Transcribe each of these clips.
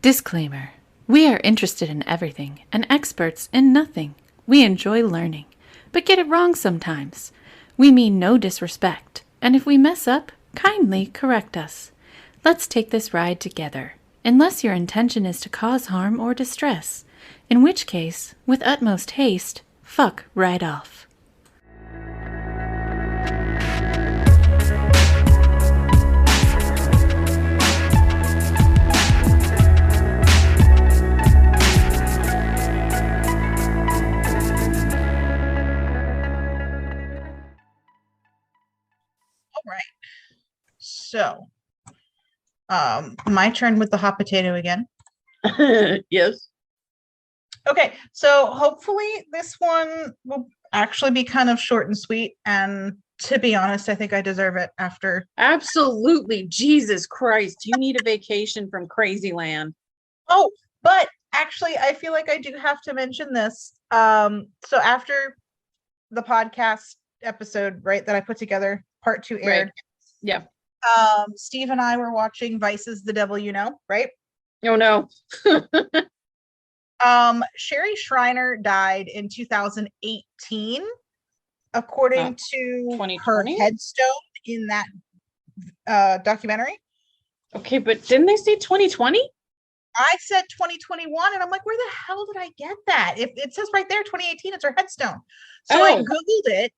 Disclaimer. We are interested in everything and experts in nothing. We enjoy learning, but get it wrong sometimes. We mean no disrespect, and if we mess up, kindly correct us. Let's take this ride together, unless your intention is to cause harm or distress, in which case, with utmost haste, fuck right off. So, my turn with the hot potato again. Yes. Okay, so hopefully this one will actually be kind of short and sweet. And to be honest, I think I deserve it after. Absolutely. Jesus Christ. You need a vacation from Crazy Land. Oh, but actually, I feel like I do have to mention this. So after the podcast episode, right, that I put together, part 2 aired. Right. Yeah. Steve and I were watching Vice's The Devil You Know, right? Oh no. Sherry Shriner died in 2018, according to her headstone in that documentary. Okay, but didn't they say 2020? I said 2021, and I'm like, where the hell did I get that? If it says right there 2018, it's her headstone. So I Googled it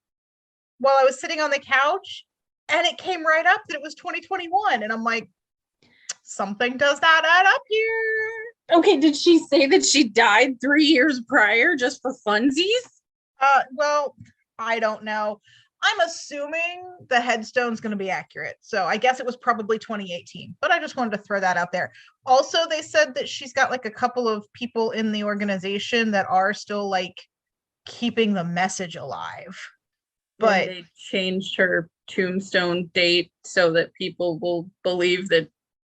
while I was sitting on the couch, and it came right up that it was 2021. And I'm like, something does not add up here. Okay, did she say that she died 3 years prior just for funsies? Well, I don't know. I'm assuming the headstone's going to be accurate. So I guess it was probably 2018, but I just wanted to throw that out there. Also, they said that she's got like a couple of people in the organization that are still like keeping the message alive. But they changed her tombstone date so that people will believe that.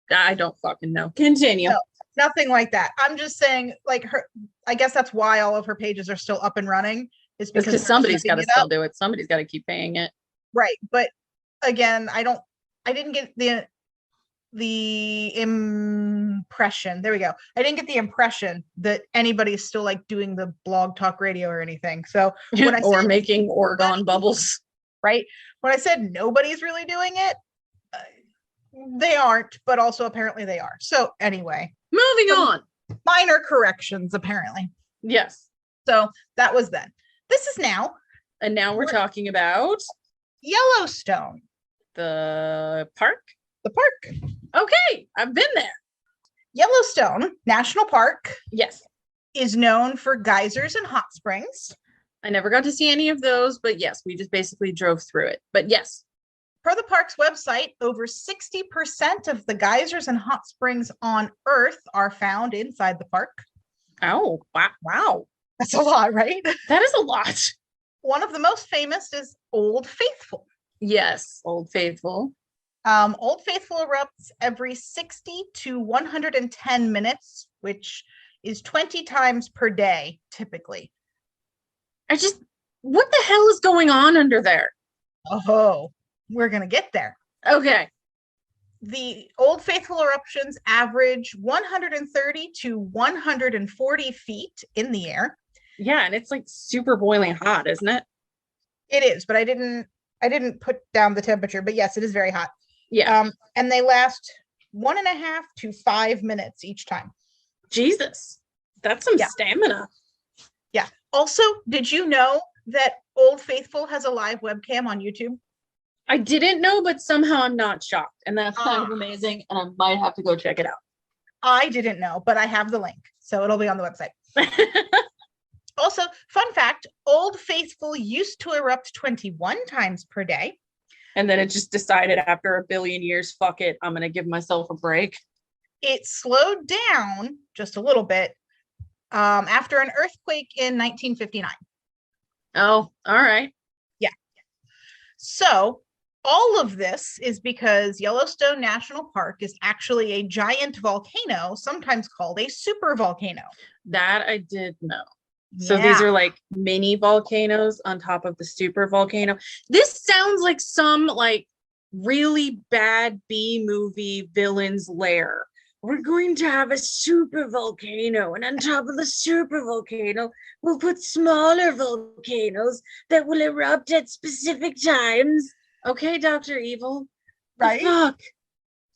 I don't fucking know. Continue. No, nothing like that. I'm just saying, like, her, I guess that's why all of her pages are still up and running, is because somebody's got to still do it. Somebody's got to keep paying it. Right. But again, I didn't get the impression. There we go. I didn't get the impression that anybody's still like doing the blog talk radio or anything. So when I or making Oregon bubbles. Right. When I said nobody's really doing it, they aren't, but also apparently they are. So anyway, moving on. Minor corrections, apparently. Yes. So that was then. This is now. And now we're talking about Yellowstone. The park? The park. Okay, I've been there. Yellowstone National Park. Yes. Is known for geysers and hot springs. I never got to see any of those, but yes, we just basically drove through it. But yes. Per the park's website, over 60% of the geysers and hot springs on Earth are found inside the park. Oh, wow. That's a lot, right? That is a lot. One of the most famous is Old Faithful. Yes, Old Faithful. Old Faithful erupts every 60 to 110 minutes, which is 20 times per day, typically. What the hell is going on under there? Oh, we're going to get there. Okay. The Old Faithful eruptions average 130 to 140 feet in the air. Yeah, and it's like super boiling hot, isn't it? It is, but I didn't put down the temperature, but yes, it is very hot. Yeah. And they last 1.5 to 5 minutes each time. Jesus. That's some stamina. Yeah. Also, did you know that Old Faithful has a live webcam on YouTube? I didn't know, but somehow I'm not shocked. And that's kind of amazing. And I might have to go check it out. I didn't know, but I have the link. So it'll be on the website. Also, fun fact, Old Faithful used to erupt 21 times per day. And then it just decided after a billion years, fuck it, I'm going to give myself a break. It slowed down just a little bit after an earthquake in 1959. Oh, all right. Yeah. So all of this is because Yellowstone National Park is actually a giant volcano, sometimes called a supervolcano. That I did know. So these are like mini volcanoes on top of the super volcano. This sounds like some like really bad B movie villain's lair we're going to have a super volcano, and on top of the super volcano, we'll put smaller volcanoes that will erupt at specific times. Okay, Dr. Evil. Right? The fuck?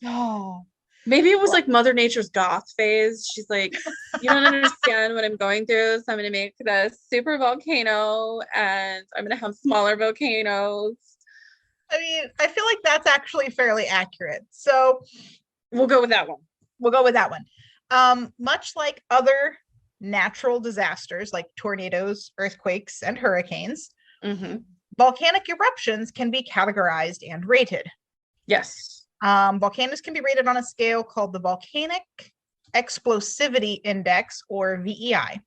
Oh. Maybe it was like Mother Nature's goth phase. She's like, you don't understand what I'm going through, so I'm going to make the super volcano, and I'm going to have smaller volcanoes. I mean, I feel like that's actually fairly accurate. So we'll go with that one. Much like other natural disasters like tornadoes, earthquakes, and hurricanes, volcanic eruptions can be categorized and rated. Yes. Volcanoes can be rated on a scale called the Volcanic Explosivity Index, or VEI.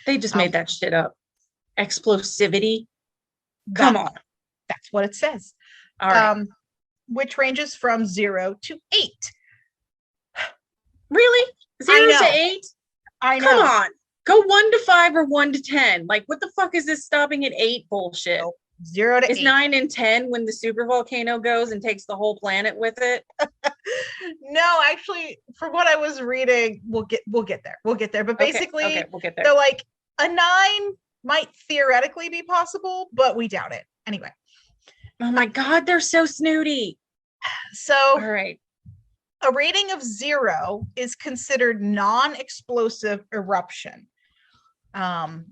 They just made that shit up. Explosivity? Come on. That's what it says. All right. Which ranges from 0 to 8. Really? 0 to 8? I know. Come on. Go 1 to 5 or 1 to 10. Like, what the fuck is this stopping at 8 bullshit? Nope. 0 to 8. Is 9 and 10 when the super volcano goes and takes the whole planet with it? No, actually, from what I was reading, we'll get there. But basically, okay, we'll get there. They're like, a 9 might theoretically be possible, but we doubt it. Anyway. Oh my God, they're so snooty. So, all right. A rating of 0 is considered non-explosive eruption,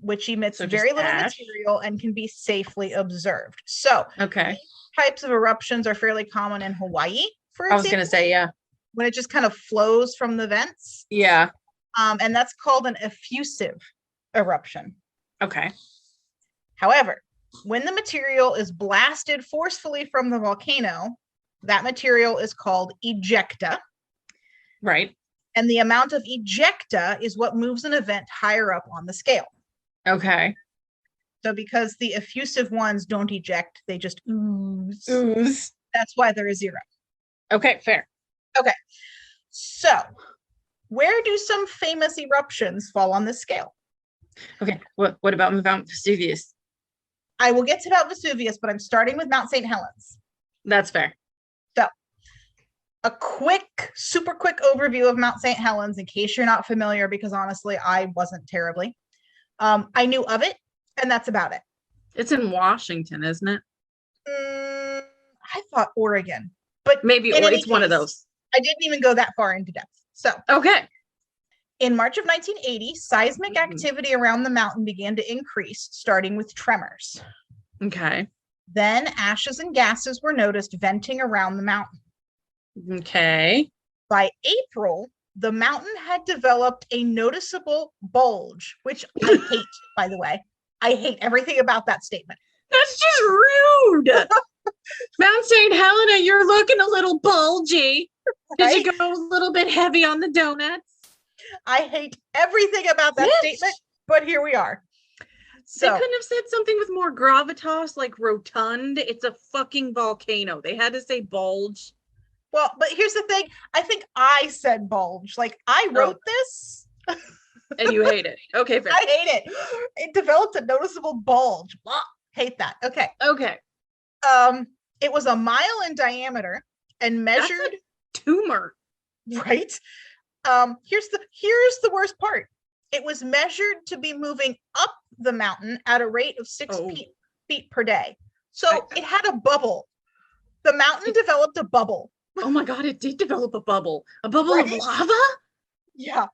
which emits very little material and can be safely observed. So, types of eruptions are fairly common in Hawaii, for example. I was going to say, yeah. When it just kind of flows from the vents. Yeah. And that's called an effusive eruption. Okay. However, when the material is blasted forcefully from the volcano, that material is called ejecta. Right. And the amount of ejecta is what moves an event higher up on the scale. Okay. So because the effusive ones don't eject, they just ooze. Ooze. That's why there is 0. Okay, fair. Okay. So where do some famous eruptions fall on this scale? Okay. What about Mount Vesuvius? I will get to Mount Vesuvius, but I'm starting with Mount St. Helens. That's fair. So a super quick overview of Mount St. Helens, in case you're not familiar, because honestly, I wasn't terribly. I knew of it, and that's about it. It's in Washington, isn't it? I thought Oregon, but maybe it's one of those. I didn't even go that far into depth. So, in March of 1980, seismic activity around the mountain began to increase, starting with tremors. Okay. Then ashes and gases were noticed venting around the mountain. Okay. By April, the mountain had developed a noticeable bulge, which I hate, by the way. I hate everything about that statement. That's just rude. Mount St. Helena, you're looking a little bulgy. Did you go a little bit heavy on the donuts? I hate everything about that statement, but here we are. So, they couldn't have said something with more gravitas, like rotund. It's a fucking volcano. They had to say bulge. Well, but here's the thing. I think I said bulge. Like, I wrote this. And you hate it. Okay, fair. I hate it. It developed a noticeable bulge. Blah. Hate that. Okay. It was a mile in diameter and measured. That's a tumor. Right. Here's the worst part. It was measured to be moving up the mountain at a rate of 6 feet per day. So it had a bubble. The mountain developed a bubble. Oh my God, it did develop a bubble. A bubble of lava? Yeah.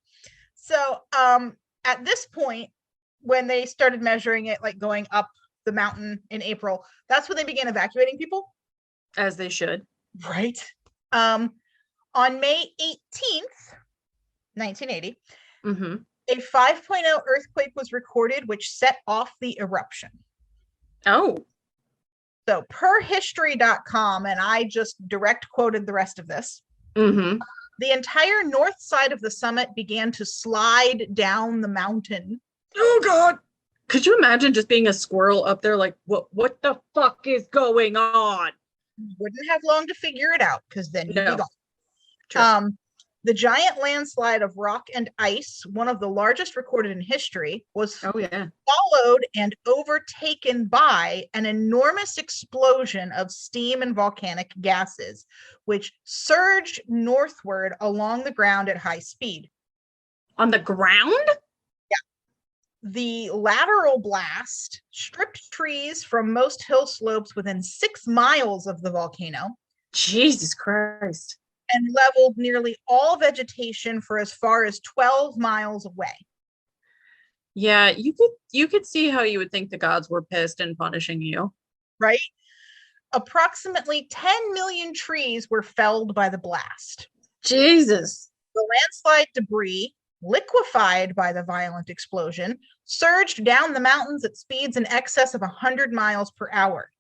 So at this point, when they started measuring it, like going up the mountain in April, that's when they began evacuating people. As they should. Right. On May 18th, 1980, a 5.0 earthquake was recorded, which set off the eruption. Oh. So per history.com, and I just direct quoted the rest of this, the entire north side of the summit began to slide down the mountain. Oh God. Could you imagine just being a squirrel up there like, what the fuck is going on? Wouldn't have long to figure it out, because then you'd be gone. True. The giant landslide of rock and ice, one of the largest recorded in history, was followed and overtaken by an enormous explosion of steam and volcanic gases, which surged northward along the ground at high speed. On the ground? Yeah. The lateral blast stripped trees from most hill slopes within 6 miles of the volcano. Jesus Christ. And leveled nearly all vegetation for as far as 12 miles away. Yeah, you could see how you would think the gods were pissed and punishing you. Right? Approximately 10 million trees were felled by the blast. Jesus. The landslide debris, liquefied by the violent explosion, surged down the mountains at speeds in excess of 100 miles per hour.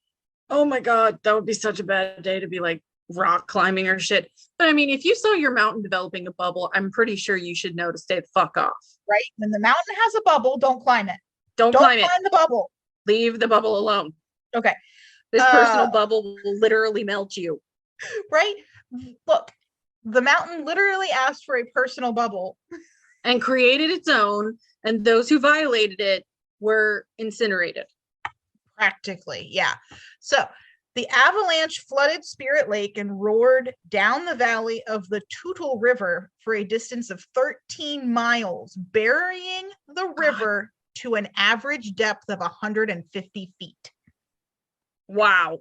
Oh my God, that would be such a bad day to be like rock climbing or shit. But I mean, if you saw your mountain developing a bubble, I'm pretty sure you should know to stay the fuck off. Right? When the mountain has a bubble, don't climb it. Don't climb the bubble. Leave the bubble alone. Okay. This personal bubble will literally melt you. Right? Look, the mountain literally asked for a personal bubble. And created its own, and those who violated it were incinerated. Practically, yeah. So the avalanche flooded Spirit Lake and roared down the valley of the Toutle River for a distance of 13 miles, burying the river to an average depth of 150 feet. Wow.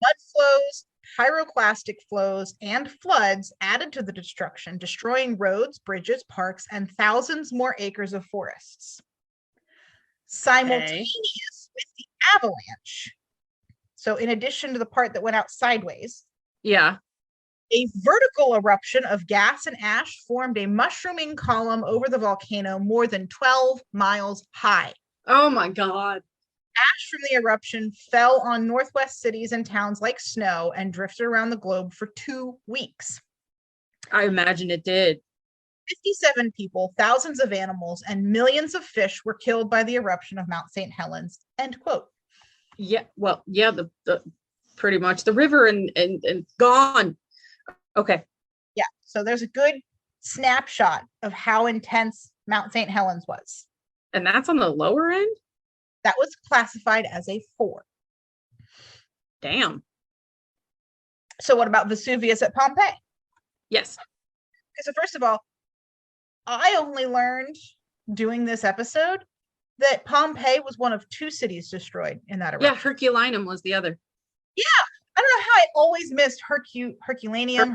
Mud flows, pyroclastic flows, and floods added to the destruction, destroying roads, bridges, parks, and thousands more acres of forests. Simultaneous with the avalanche, so in addition to the part that went out sideways, a vertical eruption of gas and ash formed a mushrooming column over the volcano more than 12 miles high. Oh my God. Ash from the eruption fell on Northwest cities and towns like snow and drifted around the globe for 2 weeks. I imagine it did. 57 people, thousands of animals, and millions of fish were killed by the eruption of Mount St. Helens. End quote. Yeah, well, yeah, the pretty much the river and gone. Okay. Yeah, so there's a good snapshot of how intense Mount St. Helens was. And that's on the lower end? That was classified as a 4. Damn. So what about Vesuvius at Pompeii? Yes. So first of all, I only learned doing this episode that Pompeii was one of 2 cities destroyed in that eruption. Yeah, Herculaneum was the other. Yeah, I don't know how I always missed Herculaneum.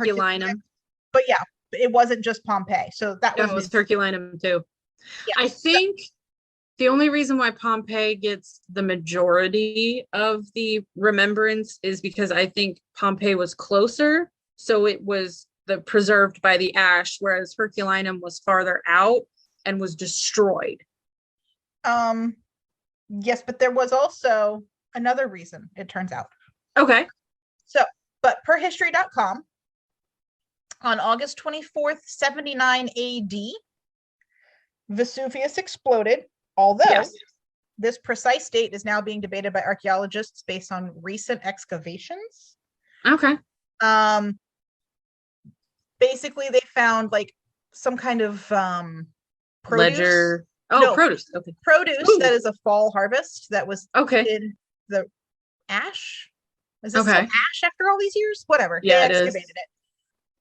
But yeah, it wasn't just Pompeii. So that was Herculaneum too. Yeah, I think the only reason why Pompeii gets the majority of the remembrance is because I think Pompeii was closer, so it was preserved by the ash, whereas Herculaneum was farther out and was destroyed. Yes, but there was also another reason, it turns out. Okay. So, but per history.com, on August 24th, 79 AD, Vesuvius exploded, although this precise date is now being debated by archaeologists based on recent excavations. Okay. Basically, they found like some kind of produce. Ledger. Oh, no, produce. Okay. Produce that is a fall harvest that was in the ash. Is this still ash after all these years? Whatever. Yeah, they excavated it.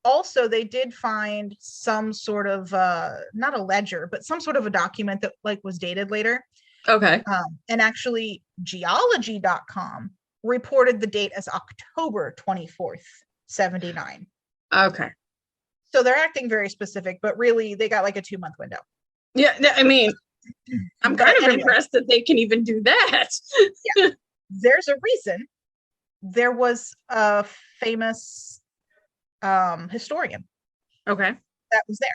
Also, they did find some sort of not a ledger, but some sort of a document that like was dated later. Okay. And actually, geology.com reported the date as October 24th, 79. Okay. So they're acting very specific, but really they got like a 2-month window. Yeah, I mean, I'm kind of impressed that they can even do that. Yeah. There's a reason. There was a famous historian. Okay. That was there.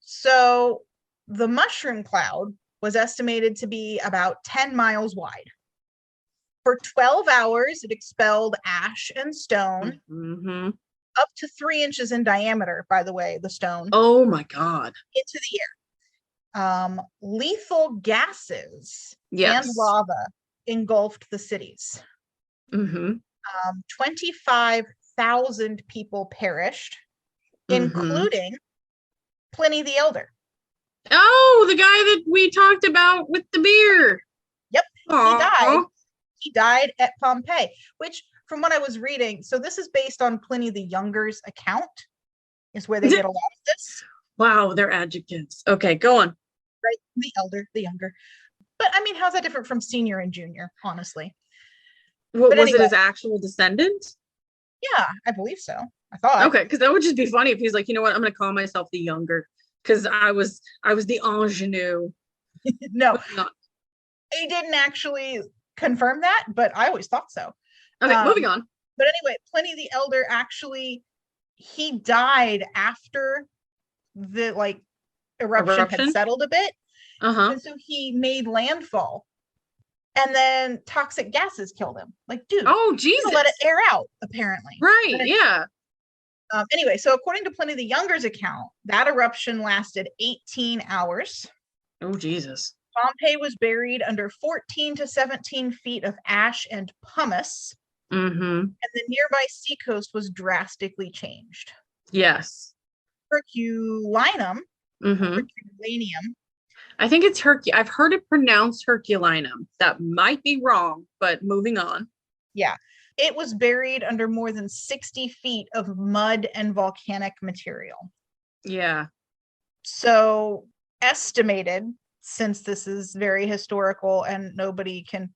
So the mushroom cloud was estimated to be about 10 miles wide. For 12 hours, it expelled ash and stone, up to 3 inches in diameter, by the way, the stone. Oh my God. Into the air. Lethal gases and lava engulfed the cities. 25,000 people perished. including Pliny the Elder. Oh, the guy that we talked about with the beer. Yep. Aww. He died at Pompeii, which from what I was reading, so this is based on Pliny the Younger's account, is where they get a lot of this. Wow, they're adjectives. Okay, go on. Right, the elder, the younger. But I mean, how's that different from senior and junior, honestly? What But was anyway, it, his actual descendant? Yeah, I believe so. I thought. Okay, because that would just be funny if he's like, you know what, I'm gonna call myself the younger because I was the ingenue. No, he didn't actually confirm that, but I always thought so. Okay, moving on. But anyway, Pliny the Elder actually, he died after the eruption had settled a bit. And so he made landfall. And then toxic gases killed him. Like, dude, oh Jesus, let it air out, apparently. Right, yeah. Anyway, so according to Pliny the Younger's account, that eruption lasted 18 hours. Oh, Jesus. Pompeii was buried under 14 to 17 feet of ash and pumice. And the nearby seacoast was drastically changed. Yes. Herculaneum. Herculaneum. I think it's I've heard it pronounced Herculaneum. That might be wrong, but moving on. Yeah. It was buried under more than 60 feet of mud and volcanic material. Yeah. So estimated, since this is very historical and nobody can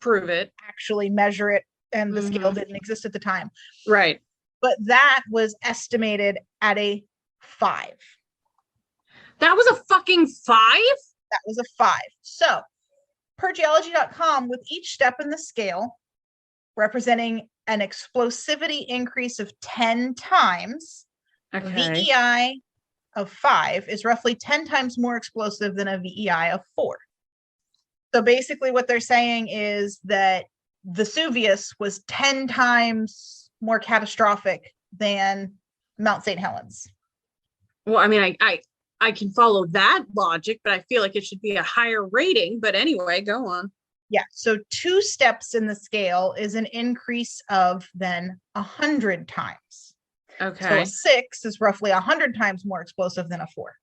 prove it, actually measure it, and the scale didn't exist at the time. Right. But that was estimated at a 5. That was a fucking 5? That was a 5. So, per geology.com, with each step in the scale representing an explosivity increase of 10 times, VEI of 5 is roughly 10 times more explosive than a VEI of 4. So basically what they're saying is that Vesuvius was 10 times more catastrophic than Mount St. Helens. Well, I mean, I can follow that logic, but I feel like it should be a higher rating. But anyway, go on. Yeah. So 2 steps in the scale is an increase of then 100 times. Okay. So a 6 is roughly 100 times more explosive than a 4.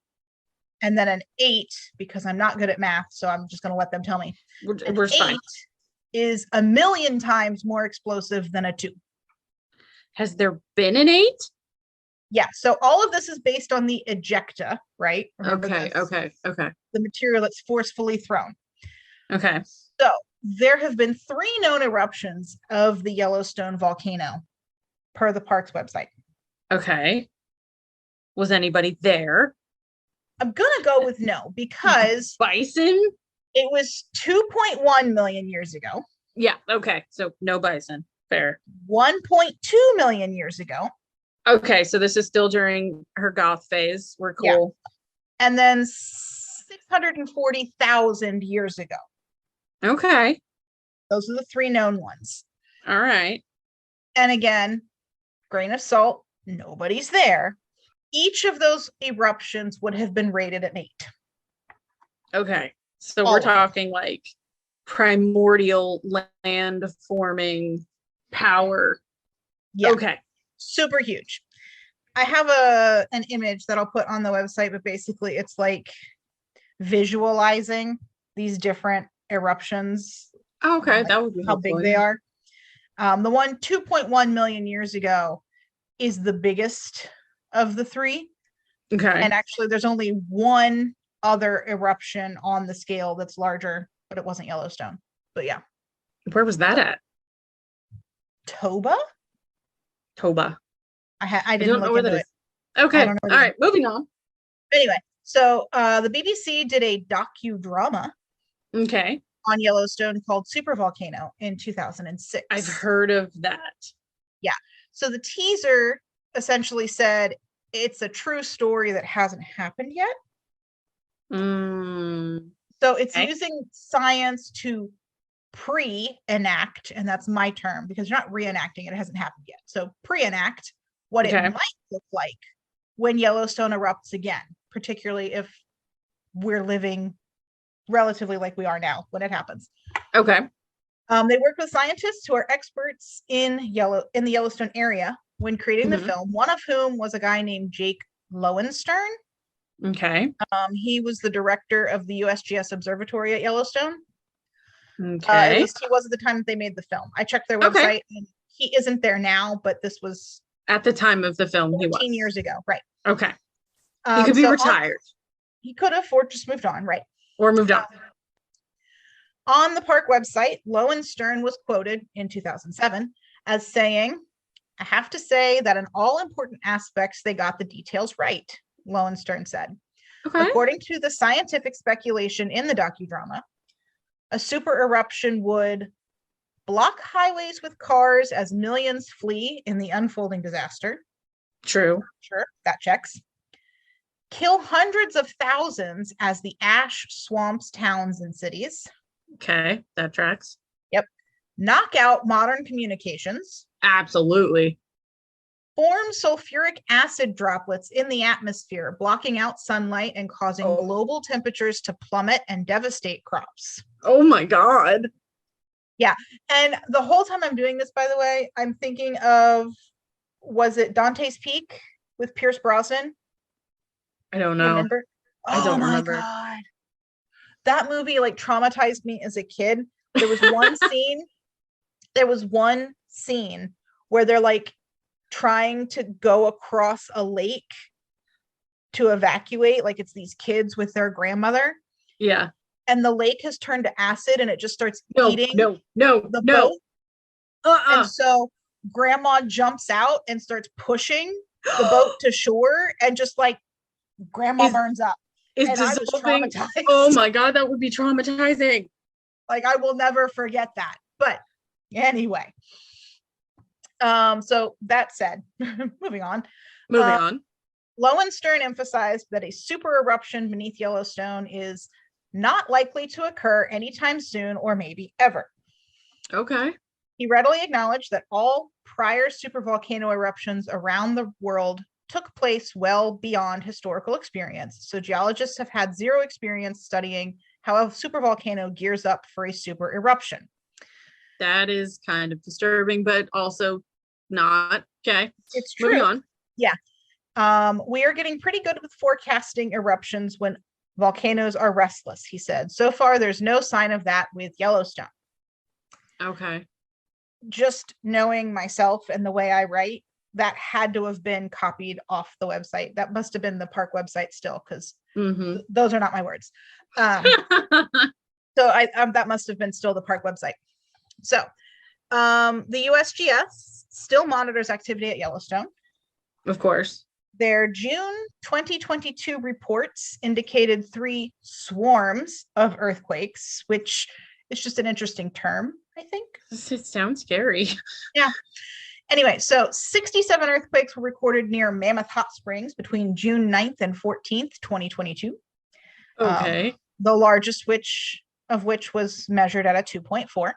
And then an 8, because I'm not good at math, so I'm just going to let them tell me. We're 8 is 1,000,000 times more explosive than a 2. Has there been an 8? Yeah, so all of this is based on the ejecta, right? Remember okay. The material that's forcefully thrown. Okay. So there have been 3 known eruptions of the Yellowstone volcano, per the park's website. Okay. Was anybody there? I'm gonna go with no, because bison? It was 2.1 million years ago. Yeah, okay. So no bison. Fair. 1.2 million years ago. Okay, so this is still during her goth phase. We're cool. Yeah. And then 640,000 years ago. Okay. Those are the 3 known ones. All right. And again, grain of salt, nobody's there. Each of those eruptions would have been rated an 8. Okay. So we're talking like primordial land forming power. Yeah. Okay. Super huge. I have an image that I'll put on the website, but basically it's like visualizing these different eruptions. Okay, that would be how big they are. The one 2.1 million years ago is the biggest of the 3. Okay. And actually there's only one other eruption on the scale that's larger, but it wasn't Yellowstone. But yeah. Where was that at? Toba? I didn't know where that is. Okay. All right, moving on. Anyway, so the BBC did a docudrama on Yellowstone called Supervolcano in 2006. I've heard of that. Yeah. So the teaser essentially said it's a true story that hasn't happened yet. So it's using science to pre-enact, and that's my term because you're not reenacting it hasn't happened yet. So pre-enact what it might look like when Yellowstone erupts again, particularly if we're living relatively like we are now when it happens. Okay. They work with scientists who are experts in the Yellowstone area when creating the Mhm. film, one of whom was a guy named Jake Lowenstern. Okay. He was the director of the USGS Observatory at Yellowstone. At Okay. least he was at the time that they made the film. I checked their Okay. website, and he isn't there now, but this was At the time of the film, he 14 was. years ago, right? Okay. He could be retired. He could have, or just moved on, right? Or moved on. On the park website, Lowenstern was quoted in 2007 as saying, "I have to say that in all important aspects, they got the details right," Lowenstern said. Okay. According to the scientific speculation in the docudrama, a super eruption would block highways with cars as millions flee in the unfolding disaster. True. Sure, that checks. Kill hundreds of thousands as the ash swamps towns and cities. Okay, that tracks. Yep. Knock out modern communications. Absolutely. Form sulfuric acid droplets in the atmosphere, blocking out sunlight and causing global temperatures to plummet and devastate crops. Oh my God. Yeah. And the whole time I'm doing this, by the way, I'm thinking of, was it Dante's Peak with Pierce Brosnan? I don't know. Remember? I don't remember. God. That movie like traumatized me as a kid. There was one scene where they're like trying to go across a lake to evacuate. Like it's these kids with their grandmother. Yeah. And the lake has turned to acid and it just starts eating the boat. And so grandma jumps out and starts pushing the boat to shore, and just like grandma burns up. Is and dissolving. I was traumatized. Oh my God, that would be traumatizing. Like I will never forget that. But anyway. So that said, moving on. Lowenstern emphasized that a super eruption beneath Yellowstone is not likely to occur anytime soon or maybe ever. Okay. He readily acknowledged that all prior supervolcano eruptions around the world took place well beyond historical experience. So geologists have had zero experience studying how a supervolcano gears up for a super eruption. That is kind of disturbing, but also not. Okay. It's true. Moving on. Yeah. We are getting pretty good with forecasting eruptions when volcanoes are restless, he said. So far, there's no sign of that with Yellowstone. Okay. Just knowing myself and the way I write, that had to have been copied off the website. That must have been the park website still, because those are not my words. So that must have been still the park website. So the USGS still monitors activity at Yellowstone. Of course. Their June 2022 reports indicated 3 swarms of earthquakes, which is just an interesting term, I think. It sounds scary. Yeah. Anyway, so 67 earthquakes were recorded near Mammoth Hot Springs between June 9th and 14th, 2022. Okay. The largest of which was measured at a 2.4.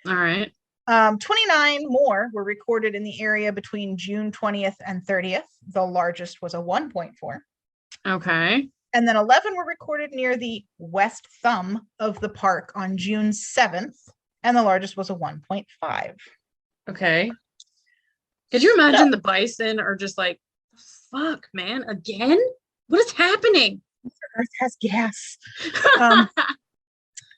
All right. 29 more were recorded in the area between June 20th and 30th. The largest was a 1.4. Okay. And then 11 were recorded near the west thumb of the park on June 7th, and the largest was a 1.5. Okay. Could you imagine the bison are just like, fuck, man, again? What is happening? Earth has gas.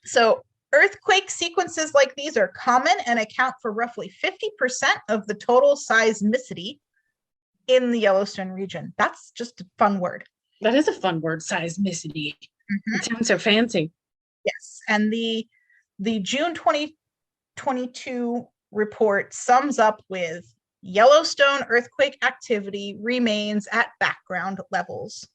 So earthquake sequences like these are common and account for roughly 50% of the total seismicity in the Yellowstone region. That's just a fun word. That is a fun word, seismicity. It sounds so fancy. Yes. And the June 2022 report sums up with Yellowstone earthquake activity remains at background levels.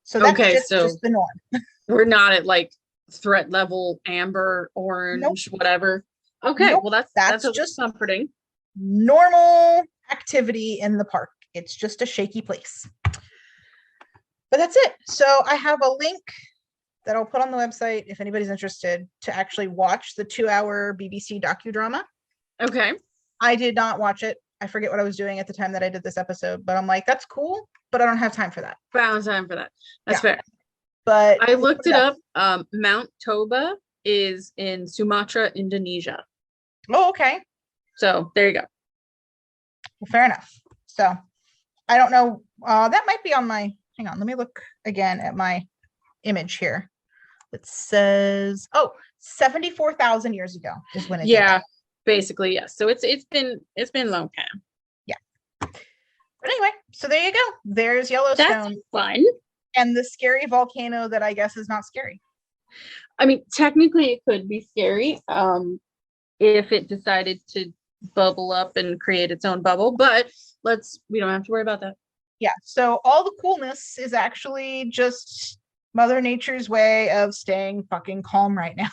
So that's just the norm. We're not at like threat level, amber, orange, whatever. Okay, well that's just comforting. Normal activity in the park. It's just a shaky place. But that's it. So I have a link that I'll put on the website if anybody's interested to actually watch the 2-hour BBC docudrama. Okay. I did not watch it. I forget what I was doing at the time that I did this episode, but I'm like, that's cool, but I don't have time for that. Found time for that. That's fair. But I looked it up. Mount Toba is in Sumatra, Indonesia. Oh, okay. So there you go. Well, fair enough. So I don't know. That might be on my, hang on, let me look again at my image here. It says, 74,000 years ago is when it did that. Basically, yes. So it's been a long time. Yeah. But anyway, so there you go. There's Yellowstone. That's fun. And the scary volcano that I guess is not scary. I mean, technically it could be scary if it decided to bubble up and create its own bubble, but we don't have to worry about that. Yeah, so all the coolness is actually just Mother Nature's way of staying fucking calm right now.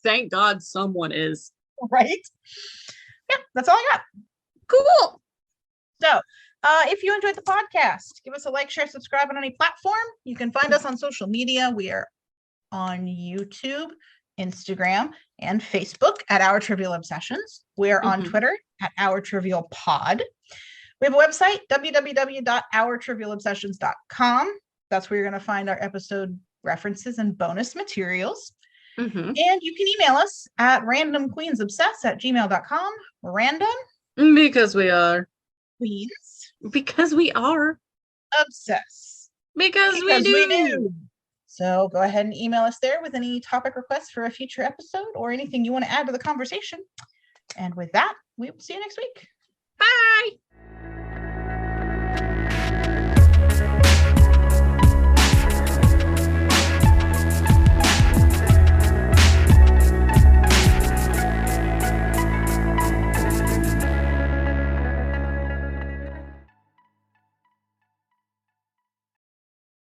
Thank God someone is. Right? Yeah, that's all I got. Cool. So, if you enjoyed the podcast, give us a like, share, subscribe on any platform. You can find us on social media. We are on YouTube, Instagram, and Facebook at Our Trivial Obsessions. We are on Twitter at Our Trivial Pod. We have a website, www.ourtrivialobsessions.com. That's where you're going to find our episode references and bonus materials. And you can email us at randomqueensobsess@gmail.com. Random. Because we are. Queens. Because we are. Obsess. Because we do. So go ahead and email us there with any topic requests for a future episode or anything you want to add to the conversation. And with that, we will see you next week. Bye.